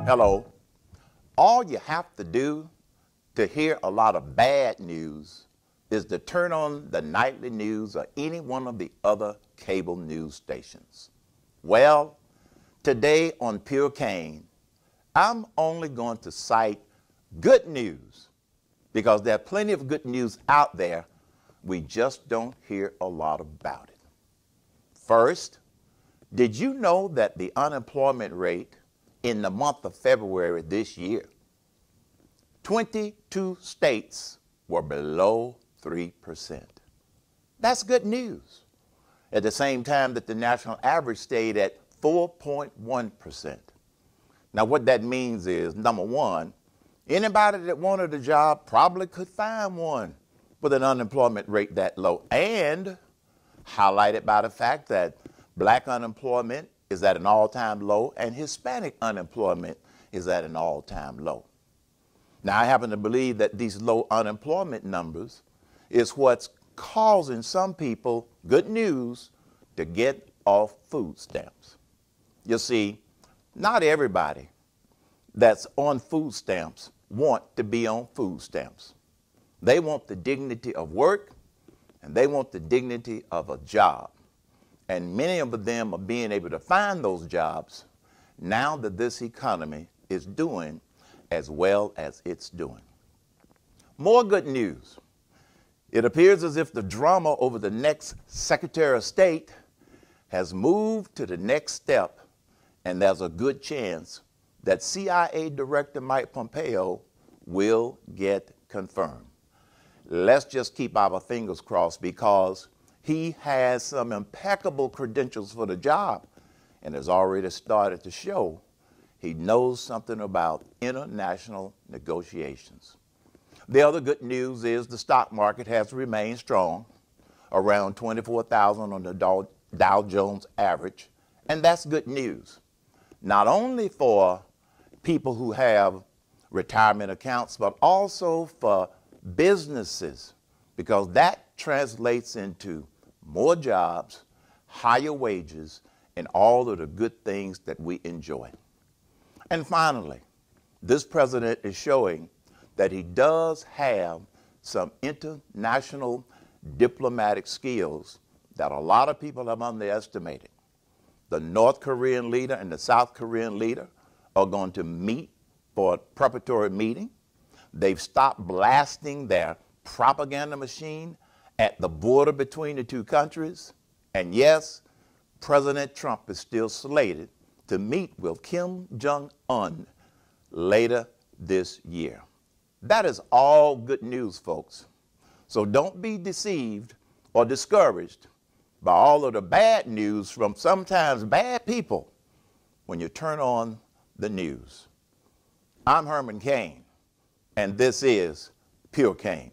Hello. All you have to do to hear a lot of bad news is to turn on the nightly news or any one of the other cable news stations. Well, today on Pure Cain, I'm only going to cite good news because there are plenty of good news out there. We just don't hear a lot about it. First, did you know that the unemployment rate in the month of February this year, 22 states were below 3%. That's good news. At the same time that the national average stayed at 4.1%. Now what that means is, number one, anybody that wanted a job probably could find one with an unemployment rate that low, and highlighted by the fact that black unemployment is at an all-time low and Hispanic unemployment is at an all-time low. Now, I happen to believe that these low unemployment numbers is what's causing some people, good news, to get off food stamps. You see, not everybody that's on food stamps want to be on food stamps. They want the dignity of work and they want the dignity of a job. And many of them are being able to find those jobs now that this economy is doing as well as it's doing. More good news. It appears as if the drama over the next Secretary of State has moved to the next step, and there's a good chance that CIA Director Mike Pompeo will get confirmed. Let's just keep our fingers crossed because he has some impeccable credentials for the job and has already started to show he knows something about international negotiations. The other good news is the stock market has remained strong, around 24,000 on the Dow Jones average, and that's good news. Not only for people who have retirement accounts, but also for businesses, because that translates into more jobs, higher wages, and all of the good things that we enjoy. And finally, this president is showing that he does have some international diplomatic skills that a lot of people have underestimated. The North Korean leader and the South Korean leader are going to meet for a preparatory meeting. They've stopped blasting their propaganda machine at the border between the two countries. And yes, President Trump is still slated to meet with Kim Jong-un later this year. That is all good news, folks. So don't be deceived or discouraged by all of the bad news from sometimes bad people when you turn on the news. I'm Herman Cain, and this is Pure Cain.